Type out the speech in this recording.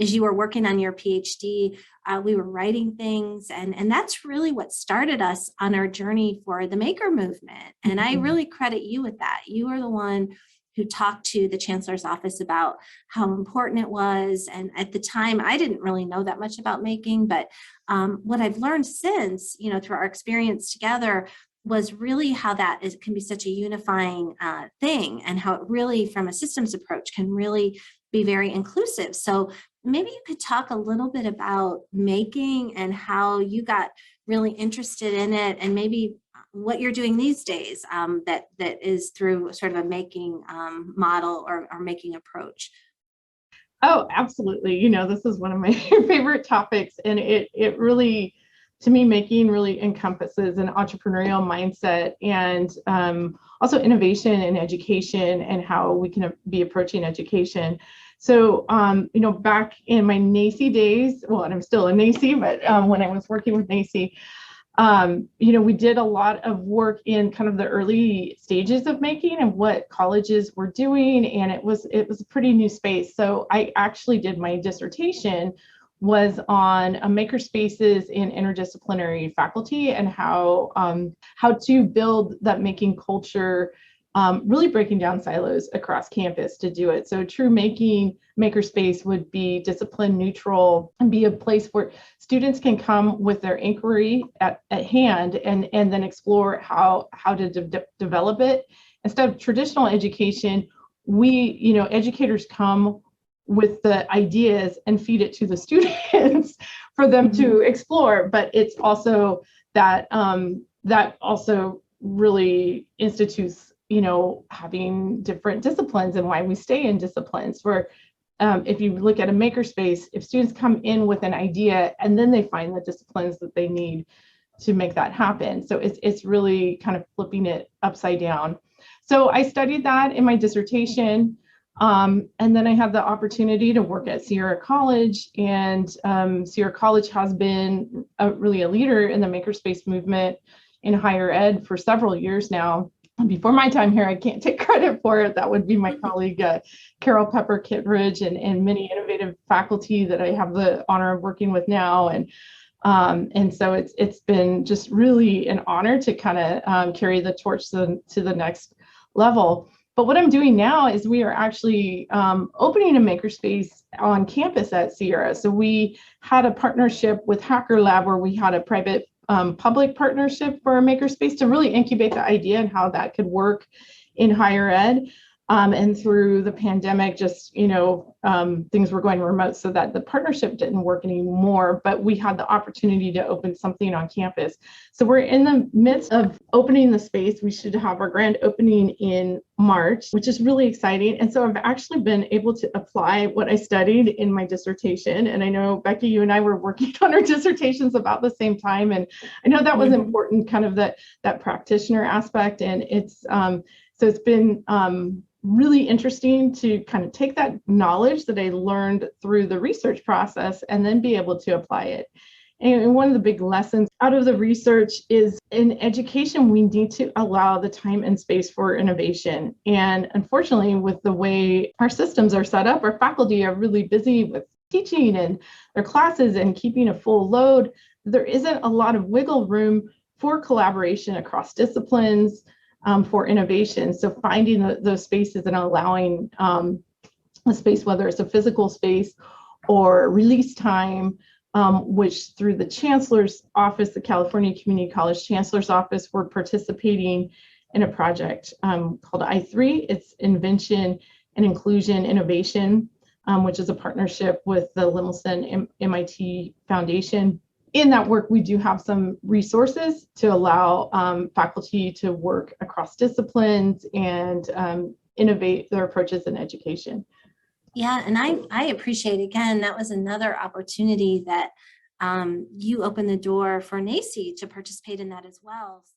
as you were working on your PhD, we were writing things, and that's really what started us on our journey for the maker movement. And I really credit you with that. You were the one who talked to the chancellor's office about how important it was. And at the time, I didn't really know that much about making, but what I've learned since, through our experience together, was really how can be such a unifying thing, and how it really, from a systems approach, can really be very inclusive. So maybe you could talk a little bit about making and how you got really interested in it, and maybe what you're doing these days that is through sort of a making model or making approach. Oh, absolutely. This is one of my favorite topics, and it really, to me, making really encompasses an entrepreneurial mindset, and also innovation in education and how we can be approaching education. So, back in my NACCE days, well, and I'm still a NACCE, but when I was working with NACCE, we did a lot of work in kind of the early stages of making and what colleges were doing, and it was a pretty new space. So I actually did my dissertation was on maker spaces in interdisciplinary faculty, and how to build that making culture, really breaking down silos across campus to do it. So true makerspace would be discipline neutral and be a place where students can come with their inquiry at hand, and then explore how to develop it. Instead of traditional education, educators come with the ideas and feed it to the students for them to explore. But it's also that also really institutes having different disciplines, and why we stay in disciplines. Where if you look at a makerspace, if students come in with an idea and then they find the disciplines that they need to make that happen. So it's really kind of flipping it upside down. So I studied that in my dissertation. And then I had the opportunity to work at Sierra College, and Sierra College has been really a leader in the makerspace movement in higher ed for several years now. Before my time here, I can't take credit for it. That would be my colleague, Carol Pepper Kittredge, and many innovative faculty that I have the honor of working with now. And so it's been just really an honor to kind of carry the torch to the next level. But what I'm doing now is we are actually opening a makerspace on campus at Sierra. So we had a partnership with Hacker Lab, where we had a private public partnership for a makerspace to really incubate the idea and how that could work in higher ed. And through the pandemic, just, things were going remote, so that the partnership didn't work anymore, but we had the opportunity to open something on campus. So we're in the midst of opening the space. We should have our grand opening in March, which is really exciting. And so I've actually been able to apply what I studied in my dissertation. And I know, Becky, you and I were working on our dissertations about the same time. And I know that was important, kind of that practitioner aspect. And so it's been really interesting to kind of take that knowledge that I learned through the research process and then be able to apply it. And one of the big lessons out of the research is, in education, we need to allow the time and space for innovation. And unfortunately, with the way our systems are set up, our faculty are really busy with teaching and their classes and keeping a full load. There isn't a lot of wiggle room for collaboration across disciplines, for innovation. So finding those spaces and allowing a space, whether it's a physical space or release time, which through the Chancellor's Office, the California Community College Chancellor's Office, we're participating in a project called I3. It's Invention and Inclusion Innovation, which is a partnership with the Lemelson MIT Foundation. In that work, we do have some resources to allow faculty to work across disciplines and innovate their approaches in education. Yeah, and I appreciate, again, that was another opportunity that you opened the door for NACCE to participate in that as well.